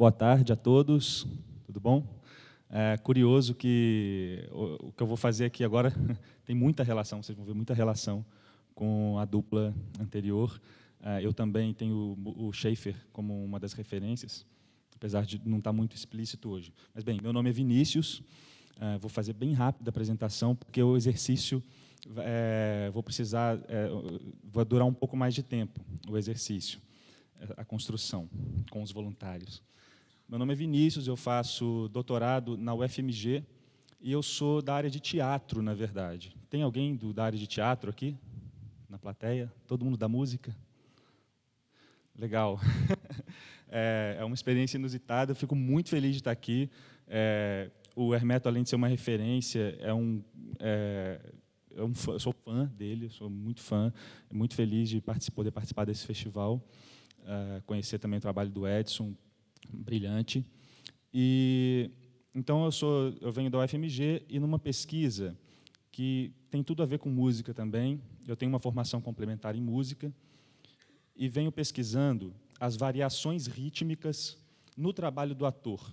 Boa tarde a todos, tudo bom? É curioso que o que eu vou fazer aqui agora tem muita relação, vocês vão ver muita relação com a dupla anterior. Eu também tenho o Schaeffer como uma das referências, apesar de não estar muito explícito hoje. Mas, bem, meu nome é Vinícius, vou fazer bem rápido a apresentação, porque o exercício vai durar um pouco mais de tempo, o exercício, a construção com os voluntários. Meu nome é Vinícius, eu faço doutorado na UFMG e eu sou da área de teatro, na verdade. Tem alguém da área de teatro aqui, na plateia? Todo mundo da música? Legal. É uma experiência inusitada, eu fico muito feliz de estar aqui. O Hermeto, além de ser uma referência, eu sou fã dele, sou muito fã, muito feliz de poder participar desse festival, conhecer também o trabalho do Edson, brilhante. Então, eu venho da UFMG e numa pesquisa que tem tudo a ver com música também. Eu tenho uma formação complementar em música e venho pesquisando as variações rítmicas no trabalho do ator,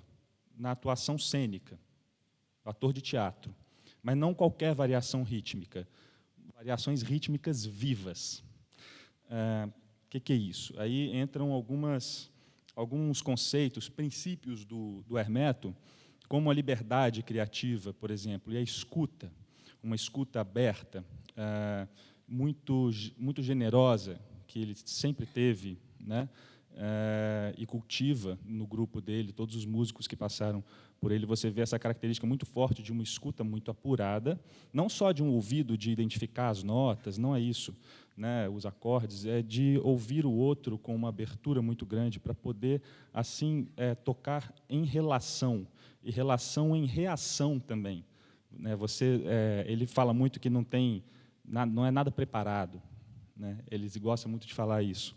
na atuação cênica, ator de teatro. Mas não qualquer variação rítmica, variações rítmicas vivas. O que é isso? Aí entram alguns conceitos, princípios do Hermeto, como a liberdade criativa, por exemplo, e a escuta, uma escuta aberta, muito generosa, que ele sempre teve, né, e cultiva no grupo dele, todos os músicos que passaram por ele, você vê essa característica muito forte de uma escuta muito apurada, não só de um ouvido de identificar as notas, não é isso, né, os acordes, é de ouvir o outro com uma abertura muito grande para poder, assim, tocar em relação, e relação em reação também. Né, ele fala muito que não é nada preparado, né, eles gostam muito de falar isso.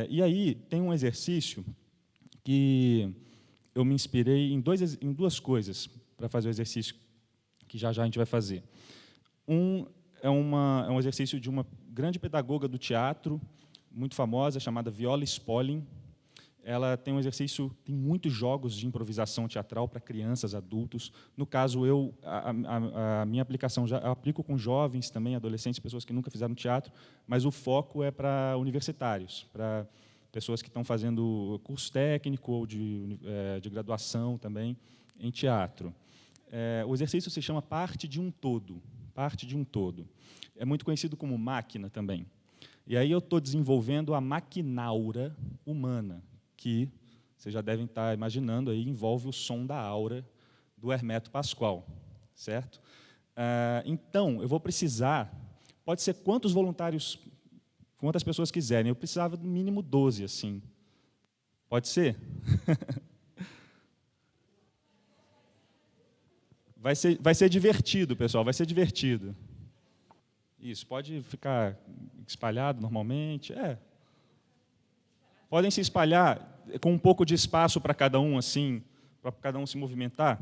E aí tem um exercício que eu me inspirei em duas coisas para fazer o exercício que já a gente vai fazer. É um exercício de uma grande pedagoga do teatro, muito famosa, chamada Viola Spolin. Ela tem muitos jogos de improvisação teatral para crianças, adultos. No caso, a minha aplicação, eu aplico com jovens também, adolescentes, pessoas que nunca fizeram teatro, mas o foco é para universitários, para pessoas que estão fazendo curso técnico ou de graduação também em teatro. O exercício se chama Parte de um Todo. Parte de um todo. É muito conhecido como máquina também. E aí eu estou desenvolvendo a maquinaura humana, que vocês já devem estar imaginando, aí envolve o som da aura do Hermeto Pascoal, certo? Então, eu vou precisar, pode ser quantas pessoas quiserem, eu precisava no mínimo 12, assim. Pode ser? Vai ser divertido, pessoal, vai ser divertido. Isso, pode ficar espalhado normalmente. Podem se espalhar com um pouco de espaço para cada um, assim, para cada um se movimentar.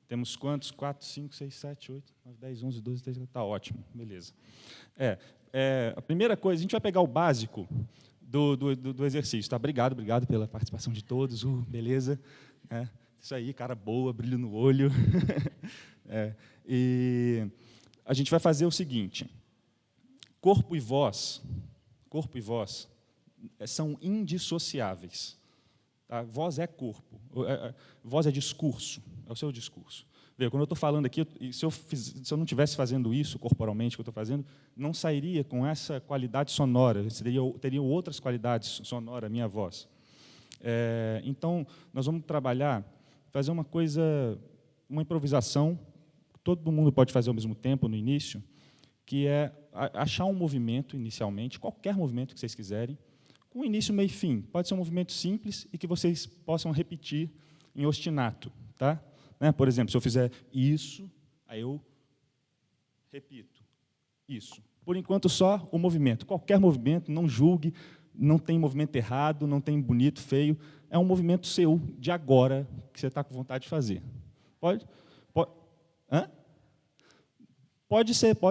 Temos quantos? 4, 5, 6, 7, 8, 9, 10, 11, 12, 13, está ótimo, beleza. A primeira coisa, a gente vai pegar o básico do exercício. Tá? Obrigado pela participação de todos, beleza. Isso aí, cara boa, brilho no olho. E a gente vai fazer o seguinte: corpo e voz são indissociáveis. Tá? Voz é corpo, voz é discurso, é o seu discurso. Veja, quando eu estou falando aqui, se eu não estivesse fazendo isso corporalmente, que eu estou fazendo, não sairia com essa qualidade sonora, teria outras qualidades sonoras a minha voz. Então, nós vamos fazer uma improvisação, todo mundo pode fazer ao mesmo tempo, no início, que é achar um movimento, inicialmente, qualquer movimento que vocês quiserem, com início, meio e fim. Pode ser um movimento simples e que vocês possam repetir em ostinato. Tá? Por exemplo, se eu fizer isso, aí eu repito isso. Por enquanto, só o movimento. Qualquer movimento, não julgue, não tem movimento errado, não tem bonito, feio. É um movimento seu, de agora, que você está com vontade de fazer. Pode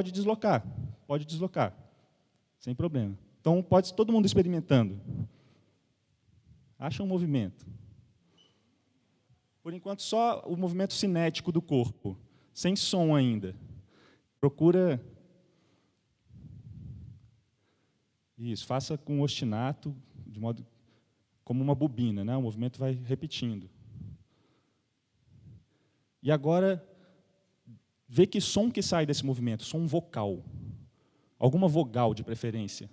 deslocar, sem problema. Então, pode todo mundo experimentando. Acha um movimento. Por enquanto, só o movimento cinético do corpo, sem som ainda. Procura... Isso, faça com ostinato, de modo como uma bobina, né? O movimento vai repetindo. E agora, vê que som que sai desse movimento, som vocal. Alguma vogal, de preferência.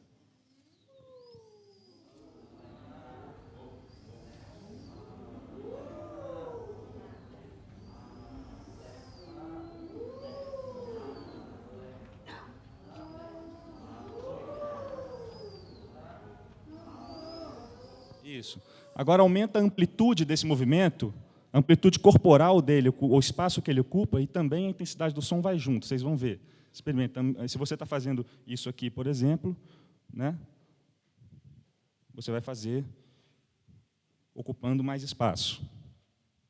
Isso. Agora aumenta a amplitude desse movimento, a amplitude corporal dele, o espaço que ele ocupa, e também a intensidade do som vai junto, vocês vão ver. Experimenta. Se você está fazendo isso aqui, por exemplo, né, você vai fazer ocupando mais espaço.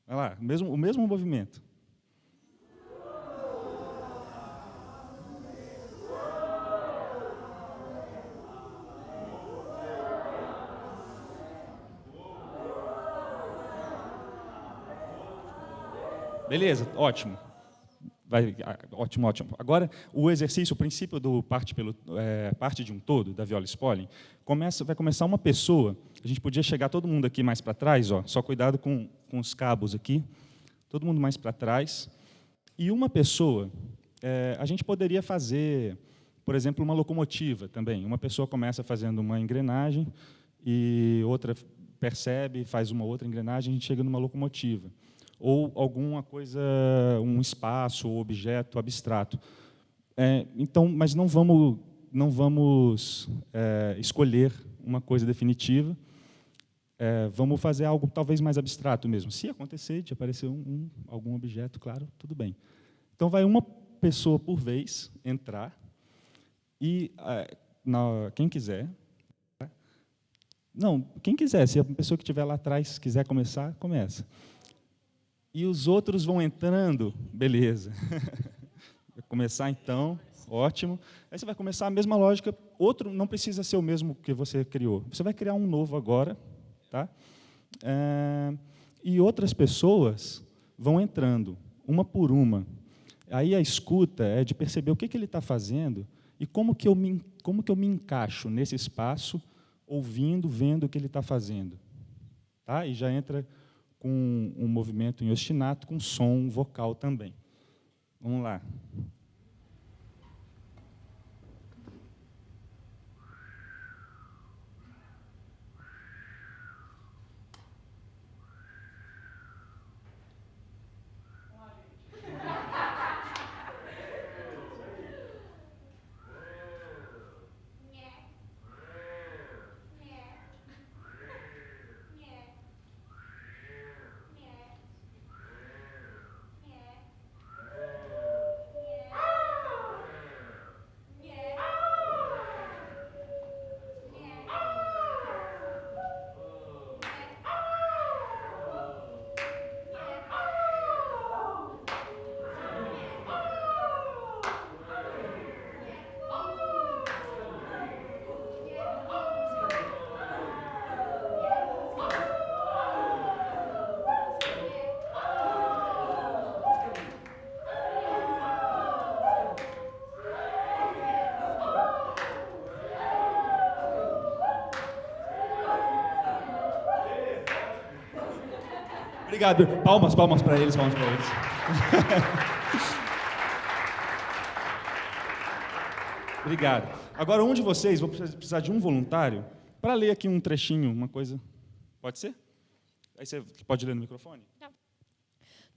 Vai lá, o mesmo movimento. Beleza, ótimo. Ótimo, ótimo. Agora, o exercício, o princípio do parte de um todo, da Viola Spolin, vai começar uma pessoa, a gente podia chegar todo mundo aqui mais para trás, ó, só cuidado com os cabos aqui, todo mundo mais para trás, e uma pessoa, a gente poderia fazer, por exemplo, uma locomotiva também. Uma pessoa começa fazendo uma engrenagem, e outra percebe, faz uma outra engrenagem, a gente chega numa locomotiva. Ou alguma coisa, um espaço ou objeto abstrato. Então, mas não vamos escolher uma coisa definitiva. Vamos fazer algo talvez mais abstrato mesmo. Se acontecer de aparecer algum objeto, claro, tudo bem. Então, vai uma pessoa por vez entrar e quem quiser. Não, quem quiser. Se a pessoa que estiver lá atrás quiser começar, começa. E os outros vão entrando, beleza. Vai começar então, ótimo. Aí você vai começar a mesma lógica, outro não precisa ser o mesmo que você criou. Você vai criar um novo agora, tá? E outras pessoas vão entrando, uma por uma. Aí a escuta é de perceber o que ele está fazendo e como que eu me encaixo nesse espaço, ouvindo, vendo o que ele está fazendo. Tá? E já entra com um movimento em ostinato, com som vocal também. Vamos lá. Obrigado. Palmas para eles, palmas para eles. Obrigado. Agora, um de vocês, vou precisar de um voluntário para ler aqui um trechinho, uma coisa. Pode ser? Aí você pode ler no microfone? Não.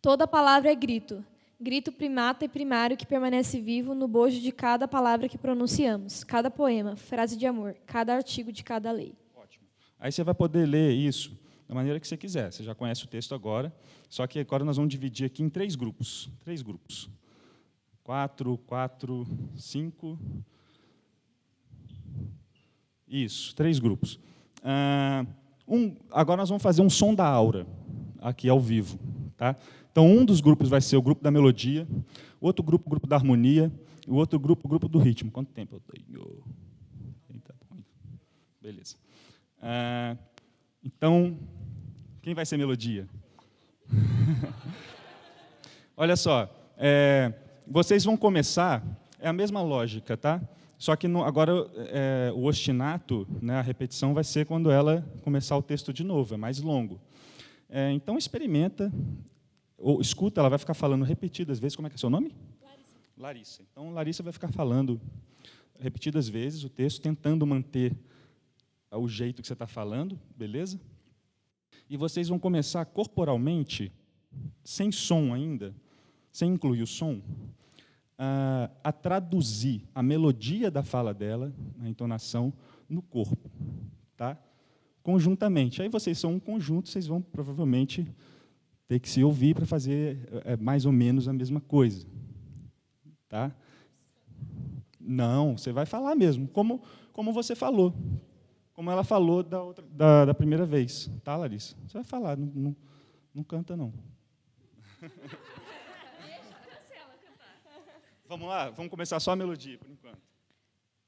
Toda palavra é grito. Grito primata e primário que permanece vivo no bojo de cada palavra que pronunciamos, cada poema, frase de amor, cada artigo de cada lei. Ótimo. Aí você vai poder ler isso da maneira que você quiser. Você já conhece o texto agora, só que agora nós vamos dividir aqui em 3 grupos. 3 grupos. 4, 5... Isso, 3 grupos. Agora nós vamos fazer um som da aura, aqui ao vivo. Tá? Então, um dos grupos vai ser o grupo da melodia, o outro grupo, o grupo da harmonia, e o outro grupo, o grupo do ritmo. Quanto tempo eu tenho? Beleza. Então... Quem vai ser melodia? Olha só, vocês vão começar, é a mesma lógica, tá? Só que agora o ostinato, né, a repetição vai ser quando ela começar o texto de novo, é mais longo. Então experimenta, ou escuta, ela vai ficar falando repetidas vezes. Como é que é seu nome? Larissa. Larissa. Então Larissa vai ficar falando repetidas vezes o texto, tentando manter o jeito que você está falando, beleza? E vocês vão começar corporalmente, sem som ainda, sem incluir o som, a traduzir a melodia da fala dela, a entonação, no corpo, tá? Conjuntamente. Aí vocês são um conjunto, vocês vão provavelmente ter que se ouvir para fazer mais ou menos a mesma coisa, tá? Não, você vai falar mesmo, como você falou, como ela falou da primeira vez, tá, Larissa? Você vai falar, não canta, não. Vamos lá, vamos começar só a melodia, por enquanto.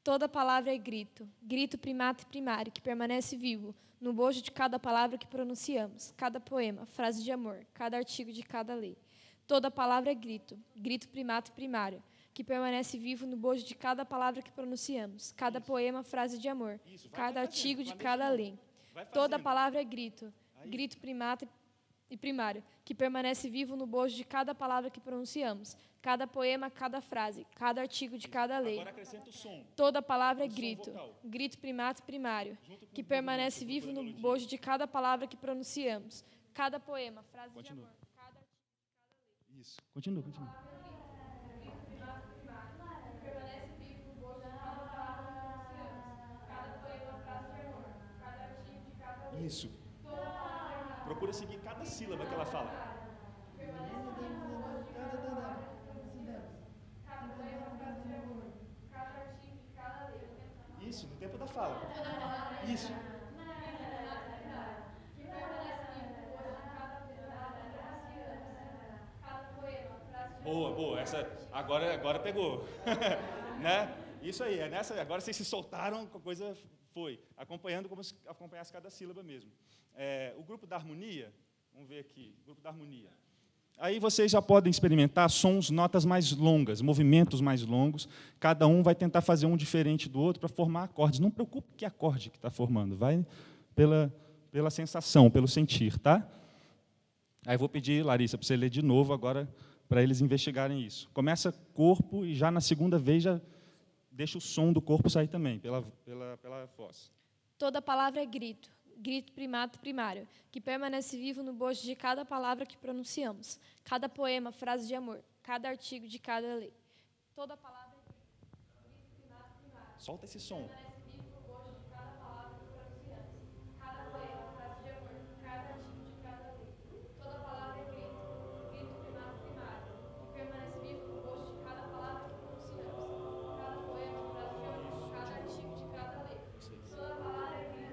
Toda palavra é grito, grito primato e primário, que permanece vivo, no bojo de cada palavra que pronunciamos, cada poema, frase de amor, cada artigo de cada lei. Toda palavra é grito, grito primato e primário, que permanece vivo no bojo de cada palavra que pronunciamos, cada poema, frase de amor, cada artigo de cada lei. Toda palavra é grito, grito primato e primário, que permanece vivo no bojo de cada palavra que pronunciamos, cada poema, cada frase, cada artigo de cada lei. Agora acrescenta o som. Toda palavra é grito, grito primato e primário, que permanece vivo no bojo de cada palavra que pronunciamos, cada poema, frase de amor, cada artigo de cada lei. Isso, continua. Isso. Procura seguir cada sílaba que ela fala. Isso, no tempo da fala. Isso. Boa. Essa agora pegou. Né? Isso aí, agora vocês se soltaram, a coisa foi. Acompanhando como se acompanhasse cada sílaba mesmo. O grupo da harmonia, vamos ver aqui, grupo da harmonia. Aí vocês já podem experimentar sons, notas mais longas, movimentos mais longos. Cada um vai tentar fazer um diferente do outro para formar acordes. Não preocupe que acorde que está formando, vai pela sensação, pelo sentir, tá? Aí vou pedir, Larissa, para você ler de novo agora, para eles investigarem isso. Começa corpo e já na segunda vez já deixa o som do corpo sair também, pela voz. Toda palavra é grito, grito primato primário, que permanece vivo no bojo de cada palavra que pronunciamos, cada poema, frase de amor, cada artigo de cada lei. Toda palavra é grito, grito primato primário. Solta esse som. Permanece vivo no bojo de cada palavra que pronunciamos, cada poema, frase de amor, cada artigo de cada lei. Toda palavra é grito, grito primato primário, que permanece vivo no bojo de cada palavra que pronunciamos, cada poema, frase de amor, cada artigo de cada lei. Toda palavra é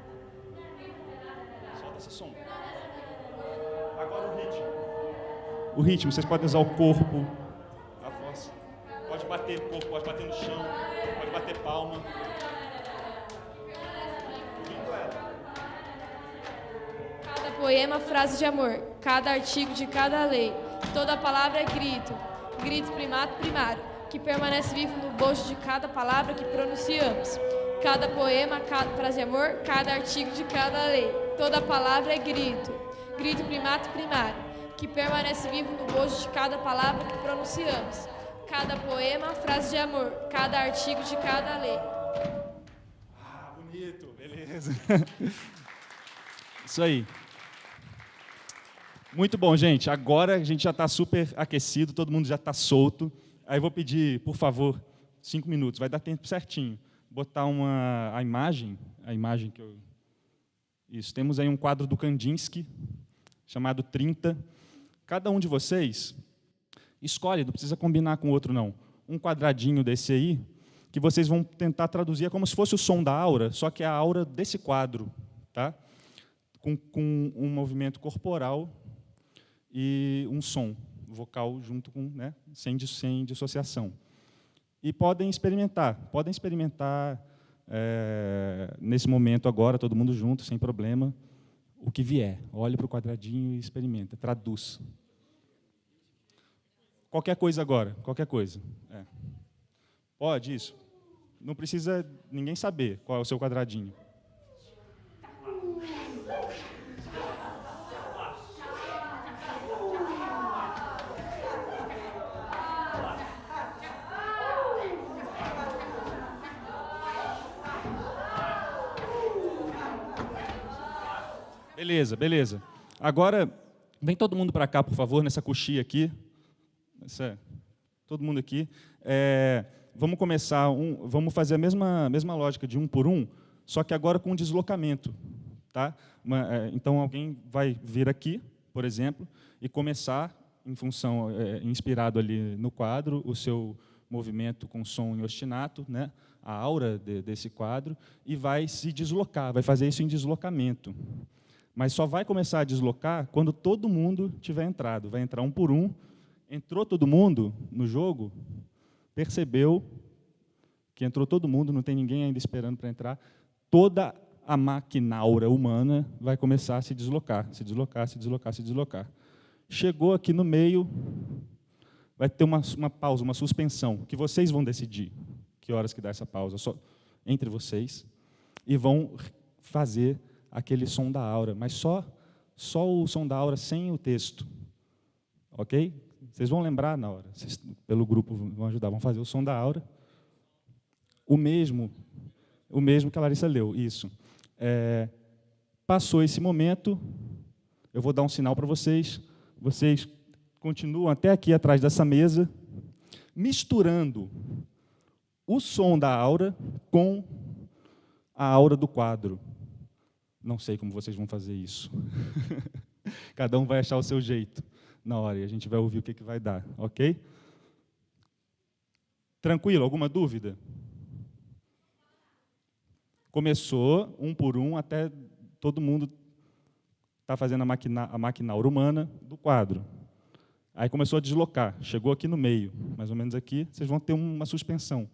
grito. Solta esse som. Agora o ritmo. Vocês podem usar o corpo, a voz. Pode bater no corpo, pode bater no chão, pode bater palma. Ouvindo ela. Cada poema, frase de amor, cada artigo de cada lei. Toda palavra é grito, grito primato primário, que permanece vivo no bojo de cada palavra que pronunciamos. Cada poema, cada frase de amor, cada artigo de cada lei. Toda palavra é grito, grito primato primário, que permanece vivo no bojo de cada palavra que pronunciamos. Cada poema, frase de amor, cada artigo de cada lei. Bonito, beleza. Isso aí. Muito bom, gente. Agora a gente já está super aquecido, todo mundo já está solto. Aí eu vou pedir, por favor, 5 minutos, vai dar tempo certinho. Botar a imagem que eu... Isso, temos aí um quadro do Kandinsky, chamado 30. Cada um de vocês escolhe, não precisa combinar com o outro, não. Um quadradinho desse aí, que vocês vão tentar traduzir, é como se fosse o som da aura, só que é a aura desse quadro, tá? Com um movimento corporal e um som vocal junto com, né, sem dissociação. E podem experimentar nesse momento agora, todo mundo junto, sem problema, o que vier. Olhe para o quadradinho e experimenta, traduz. Qualquer coisa agora, qualquer coisa. Pode isso. Não precisa ninguém saber qual é o seu quadradinho. Beleza. Agora, vem todo mundo para cá, por favor, nessa coxia aqui. Todo mundo aqui. Vamos começar, vamos fazer a mesma lógica de um por um, só que agora com deslocamento. Tá? Então, alguém vai vir aqui, por exemplo, e começar, em função, inspirado ali no quadro, o seu movimento com som em ostinato, né? A aura desse quadro, e vai se deslocar, vai fazer isso em deslocamento. Mas só vai começar a deslocar quando todo mundo tiver entrado. Vai entrar um por um. Entrou todo mundo no jogo, percebeu que entrou todo mundo, não tem ninguém ainda esperando para entrar, toda a maquinaura humana vai começar a se deslocar, se deslocar, se deslocar, se deslocar. Chegou aqui no meio, vai ter uma pausa, uma suspensão, que vocês vão decidir que horas que dá essa pausa, só entre vocês, e vão fazer aquele som da aura, mas só o som da aura sem o texto. Ok? Vocês vão lembrar na hora, vocês, pelo grupo vão ajudar, vão fazer o som da aura. O mesmo que a Larissa leu, isso. Passou esse momento, eu vou dar um sinal para vocês continuam até aqui atrás dessa mesa, misturando o som da aura com a aura do quadro. Não sei como vocês vão fazer isso. Cada um vai achar o seu jeito na hora, e a gente vai ouvir o que vai dar, ok? Tranquilo? Alguma dúvida? Começou, um por um, até todo mundo está fazendo a maquinaura humana do quadro. Aí começou a deslocar, chegou aqui no meio, mais ou menos aqui, vocês vão ter uma suspensão,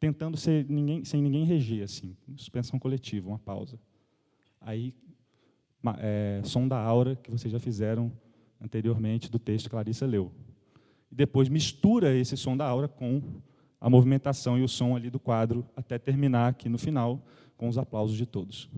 tentando sem ninguém reger, assim, suspensão coletiva, uma pausa. Aí, som da aura, que vocês já fizeram anteriormente do texto que a Larissa leu. E depois mistura esse som da aura com a movimentação e o som ali do quadro, até terminar aqui no final, com os aplausos de todos.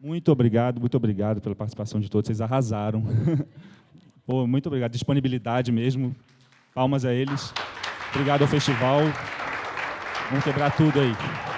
Muito obrigado pela participação de todos, vocês arrasaram. Pô, muito obrigado, disponibilidade mesmo, palmas a eles. Obrigado ao festival, vamos quebrar tudo aí.